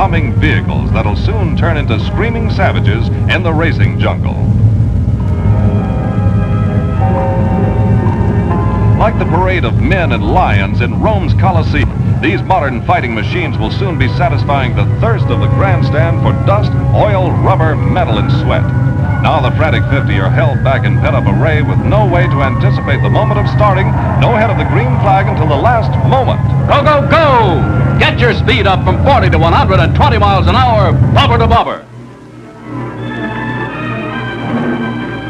humming vehicles that'll soon turn into screaming savages in the racing jungle. Like the parade of men and lions in Rome's Colosseum, these modern fighting machines will soon be satisfying the thirst of the grandstand for dust, oil, rubber, metal, and sweat. Now the frantic 50 are held back in pent-up array with no way to anticipate the moment of starting, no head of the green flag until the last moment. Go, go, go! Get your speed up from 40 to 120 miles an hour, bubber to bubber.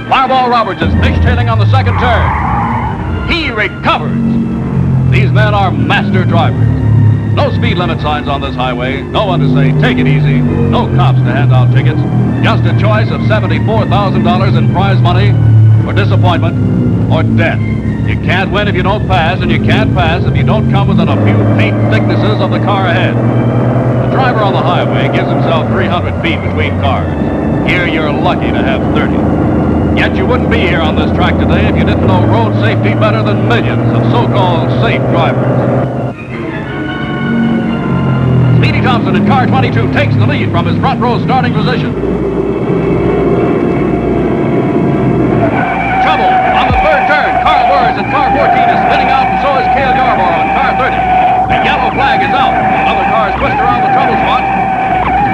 Fireball Roberts is fishtailing on the second turn. He recovers. These men are master drivers. No speed limit signs on this highway. No one to say, take it easy. No cops to hand out tickets. Just a choice of $74,000 in prize money or disappointment or death. You can't win if you don't pass, and you can't pass if you don't come within a few feet thicknesses of the car ahead. The driver on the highway gives himself 300 feet between cars. Here you're lucky to have 30. Yet you wouldn't be here on this track today if you didn't know road safety better than millions of so-called safe drivers. Speedy Thompson in car 22 takes the lead from his front row starting position. Trouble on the third turn. Carl Burrs in car 14 is spinning out, and so is Cale Yarborough on car 30. The yellow flag is out. Other cars twist around the trouble spot.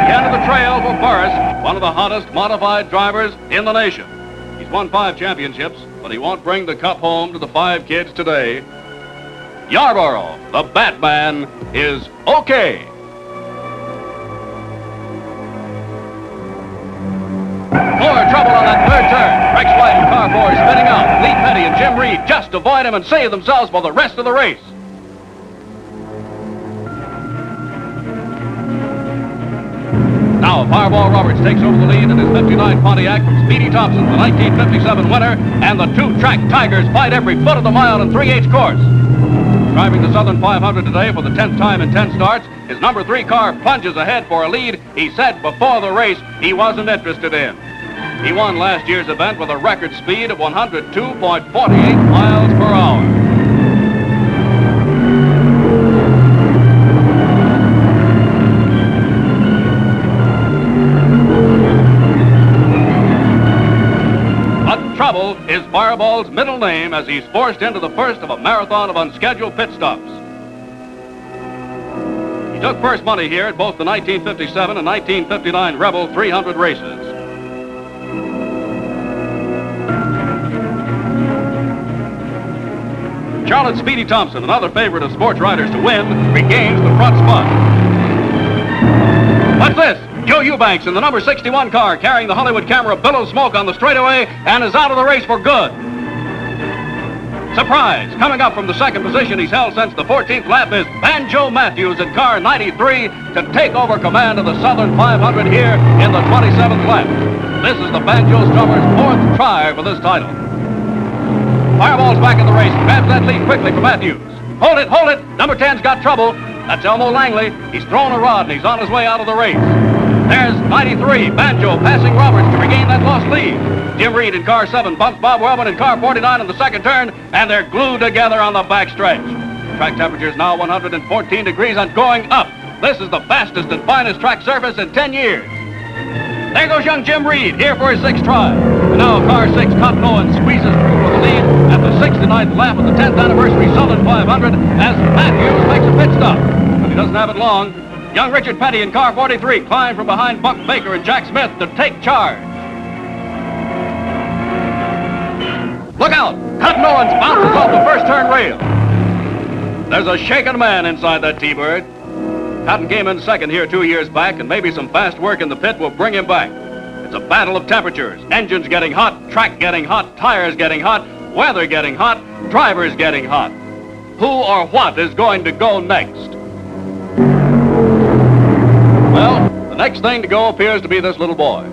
The end of the trail for Burris, one of the hottest modified drivers in the nation. He's won 5 championships, but he won't bring the cup home to the 5 kids today. Yarborough, the Batman, is okay. More trouble on that third turn. Rex White and car 4 spinning out. Lee Petty and Jim Reed just avoid him and save themselves for the rest of the race. Now, Fireball Roberts takes over the lead in his 59 Pontiac from Speedy Thompson, the 1957 winner, and the 2-track Tigers fight every foot of the mile in 3/8 course. Driving the Southern 500 today for the 10th time in 10 starts, his number 3 car plunges ahead for a lead he said before the race he wasn't interested in. He won last year's event with a record speed of 102.48 miles per hour. Trouble is Fireball's middle name as he's forced into the first of a marathon of unscheduled pit stops. He took first money here at both the 1957 and 1959 Rebel 300 races. Charlotte Speedy Thompson, another favorite of sports riders to win, regains the front spot. What's this? Joe Eubanks in the number 61 car carrying the Hollywood camera billows smoke on the straightaway and is out of the race for good. Surprise! Coming up from the second position he's held since the 14th lap is Banjo Matthews in car 93 to take over command of the Southern 500 here in the 27th lap. This is the Banjo Strummer's 4th try for this title. Fireball's back in the race, grabs that lead quickly for Matthews. Hold it, hold it! Number 10's got trouble. That's Elmo Langley. He's thrown a rod and he's on his way out of the race. There's 93, Banjo passing Roberts to regain that lost lead. Jim Reed in car 7 bumps Bob Wellman in car 49 in the second turn, and they're glued together on the backstretch. Track temperature is now 114 degrees and going up. This is the fastest and finest track surface in 10 years. There goes young Jim Reed, here for his 6th try. And now car 6, Cotton Owens, squeezes through for the lead at the 69th lap of the 10th anniversary Southern 500 as Matthews makes a pit stop. But he doesn't have it long. Young Richard Petty in car 43 climbed from behind Buck Baker and Jack Smith to take charge. Look out! Cotton Owens bounces off the first turn rail. There's a shaken man inside that T-Bird. Cotton came in second here 2 years back, and maybe some fast work in the pit will bring him back. It's a battle of temperatures. Engines getting hot, track getting hot, tires getting hot, weather getting hot, drivers getting hot. Who or what is going to go next? Well, the next thing to go appears to be this little boy.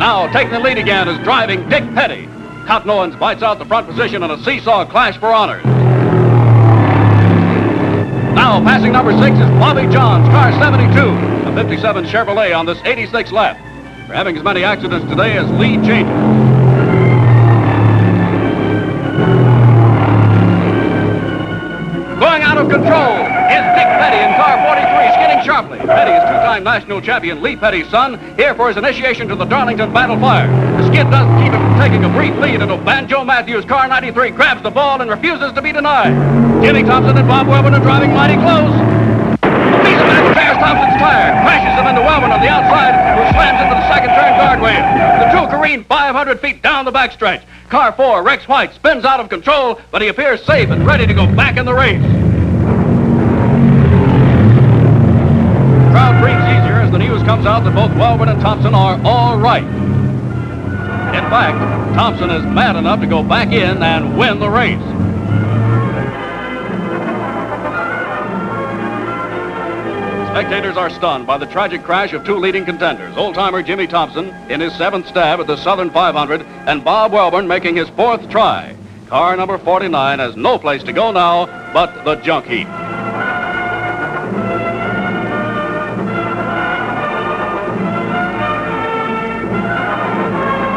Now, taking the lead again is driving Dick Petty. Cotton Owens bites out the front position in a seesaw clash for honors. Now, passing number 6 is Bobby Johns, car 72, a 57 Chevrolet on this 86th lap. We're having as many accidents today as lead changes. Going out of control is Dick Petty in car 43, skidding sharply. Petty is two-time national champion Lee Petty's son, here for his initiation to the Darlington Battle Fire. The skid doesn't keep him from taking a brief lead until Banjo Matthews, car 93, grabs the ball and refuses to be denied. Jimmy Thompson and Bob Webber are driving mighty close. A piece of metal tears Thompson's tire, crashes him into Wellman on the outside, who slams into the second turn guardrail. The two careen 500 feet down the backstretch. Car 4, Rex White, spins out of control, but he appears safe and ready to go back in the race. Crowd breathes easier as the news comes out that both Wellman and Thompson are all right. In fact, Thompson is mad enough to go back in and win the race. Spectators are stunned by the tragic crash of two leading contenders, old-timer Jimmy Thompson in his 7th stab at the Southern 500 and Bob Wellborn making his 4th try. Car number 49 has no place to go now but the junk heap.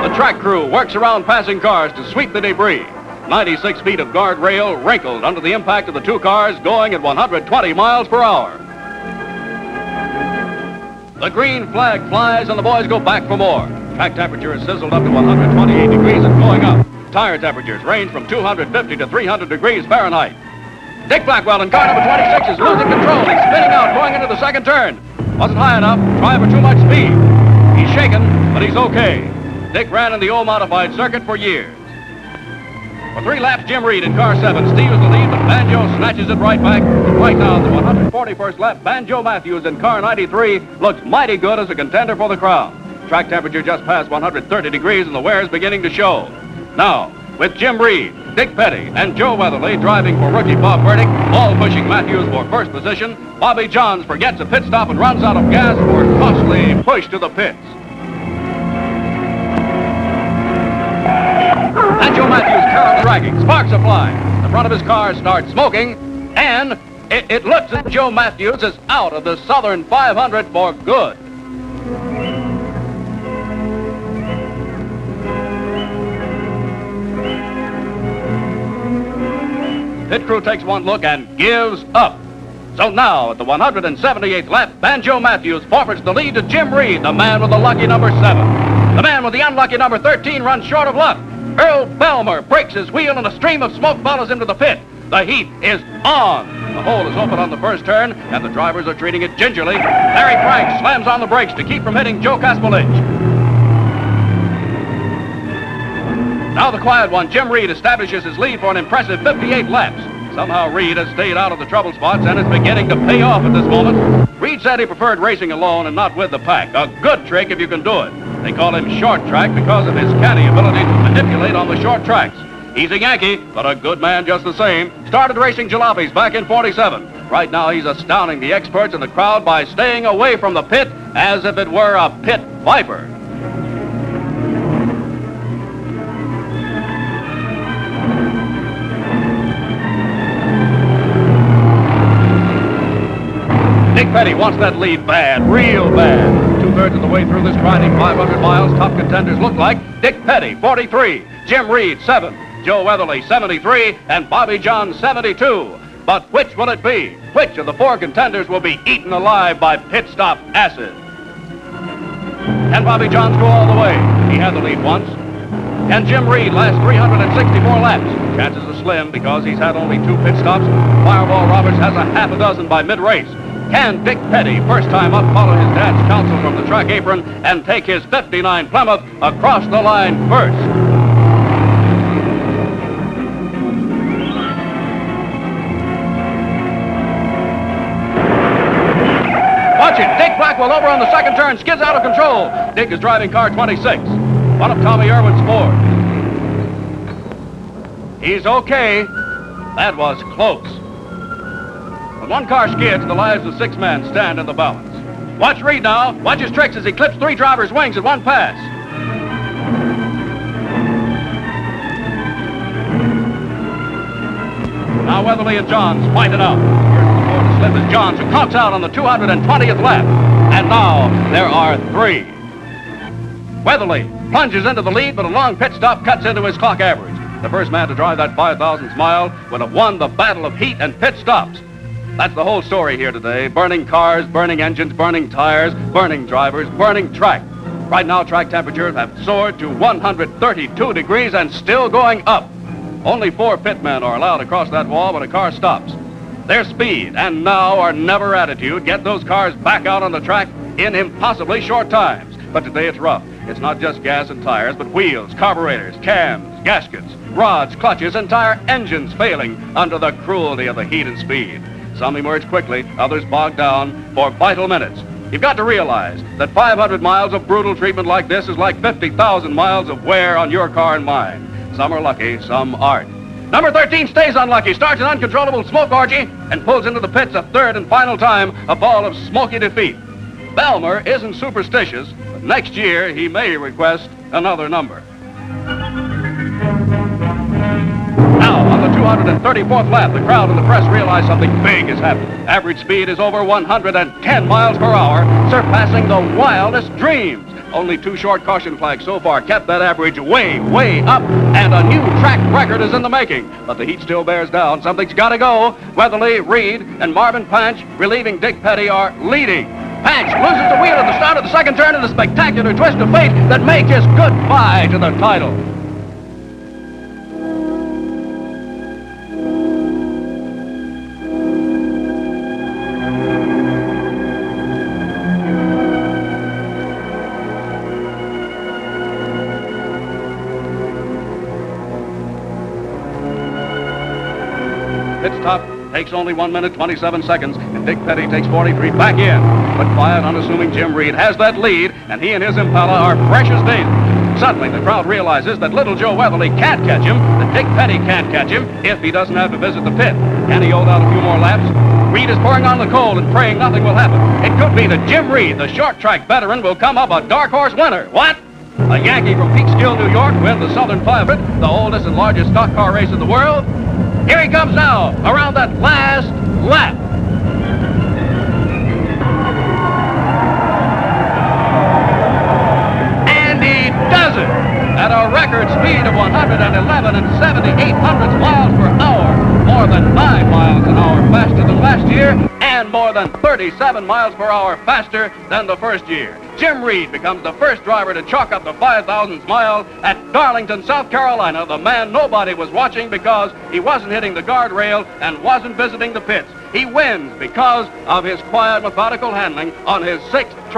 The track crew works around passing cars to sweep the debris. 96 feet of guardrail wrinkled under the impact of the two cars going at 120 miles per hour. The green flag flies and the boys go back for more. Track temperature is sizzled up to 128 degrees and going up. Tire temperatures range from 250 to 300 degrees Fahrenheit. Dick Blackwell in car number 26 is losing control. He's spinning out going into the second turn. Wasn't high enough, trying for too much speed. He's shaken, but he's okay. Dick ran in the old modified circuit for years. For 3 laps, Jim Reed in car 7 steals the lead, but Banjo snatches it right back. Right now, the 141st lap, Banjo Matthews in car 93 looks mighty good as a contender for the crown. Track temperature just past 130 degrees and the wear is beginning to show. Now, with Jim Reed, Dick Petty, and Joe Weatherly driving for rookie Bob Burdick, all pushing Matthews for first position, Bobby Johns forgets a pit stop and runs out of gas for a costly push to the pits. Banjo Matthews currently dragging, sparks are flying. The front of his car starts smoking, and it looks as Joe Matthews is out of the Southern 500 for good. Pit crew takes one look and gives up. So now, at the 178th lap, Banjo Matthews forfeits the lead to Jim Reed, the man with the lucky number 7. The man with the unlucky number 13 runs short of luck. Earl Belmer breaks his wheel and a stream of smoke follows him to the pit. The heat is on. The hole is open on the first turn, and the drivers are treating it gingerly. Larry Frank slams on the brakes to keep from hitting Joe Kaspelich. Now the quiet one, Jim Reed, establishes his lead for an impressive 58 laps. Somehow Reed has stayed out of the trouble spots and is beginning to pay off at this moment. Reed said he preferred racing alone and not with the pack. A good trick if you can do it. They call him short track because of his canny ability to manipulate on the short tracks. He's a Yankee, but a good man just the same. Started racing jalopies back in '47. Right now he's astounding the experts in the crowd by staying away from the pit as if it were a pit viper. Dick Petty wants that lead bad, real bad. 2/3 of the way through this grinding 500 miles, top contenders look like Dick Petty, 43, Jim Reed, 7, Joe Weatherly, 73, and Bobby Johns, 72. But which will it be? Which of the 4 contenders will be eaten alive by pit stop acid? Can Bobby Johns go all the way? He had the lead once. Can Jim Reed last 364 laps? Chances are slim because he's had only 2 pit stops. Fireball Roberts has a half a dozen by mid-race. Can Dick Petty, first time up, follow his dad's counsel from the track apron and take his 59 Plymouth across the line first? Watch it. Dick Blackwell over on the second turn, skids out of control. Dick is driving car 26, one of Tommy Irwin's Ford. He's okay. That was close. When one car skids, the lives of 6 men stand in the balance. Watch Reed now. Watch his tricks as he clips 3 drivers' wings at one pass. Now Weatherly and Johns fight it out. First before the slip is Johns, who counts out on the 220th lap. And now there are 3. Weatherly plunges into the lead, but a long pit stop cuts into his clock average. The first man to drive that 5,000th mile would have won the battle of heat and pit stops. That's the whole story here today. Burning cars, burning engines, burning tires, burning drivers, burning track. Right now, track temperatures have soared to 132 degrees and still going up. Only 4 pitmen are allowed across that wall when a car stops. Their speed and now or never attitude get those cars back out on the track in impossibly short times. But today it's rough. It's not just gas and tires, but wheels, carburetors, cams, gaskets, rods, clutches, entire engines failing under the cruelty of the heat and speed. Some emerge quickly, others bog down for vital minutes. You've got to realize that 500 miles of brutal treatment like this is like 50,000 miles of wear on your car and mine. Some are lucky, some aren't. Number 13 stays unlucky, starts an uncontrollable smoke orgy, and pulls into the pits a third and final time, a ball of smoky defeat. Belmer isn't superstitious, but next year he may request another number. Now, on the 234th lap, the crowd and the press realize something big has happened. Average speed is over 110 miles per hour, surpassing the wildest dreams. Only 2 short caution flags so far kept that average way, way up, and a new track record is in the making. But the heat still bears down. Something's got to go. Weatherly, Reed, and Marvin Panch, relieving Dick Petty, are leading. Panch loses the wheel at the start of the second turn in a spectacular twist of fate that may kiss goodbye to the title. Pit stop takes only 1 minute, 27 seconds, and Dick Petty takes 43 back in. But quiet, unassuming Jim Reed has that lead, and he and his Impala are fresh as daisies. Suddenly, the crowd realizes that little Joe Weatherly can't catch him, that Dick Petty can't catch him if he doesn't have to visit the pit. Can he hold out a few more laps? Reed is pouring on the cold and praying nothing will happen. It could be that Jim Reed, the short track veteran, will come up a dark horse winner. What? A Yankee from Peekskill, New York, win the Southern 500, the oldest and largest stock car race in the world? Here he comes now, around that last lap. And he does it at a record speed of 111 and 78/100 miles per hour. More than 9 miles an hour faster than last year, and more than 37 miles per hour faster than the first year. Jim Reed becomes the first driver to chalk up the 5,000th mile at Darlington, South Carolina, the man nobody was watching because he wasn't hitting the guardrail and wasn't visiting the pits. He wins because of his quiet, methodical handling on his 6th try.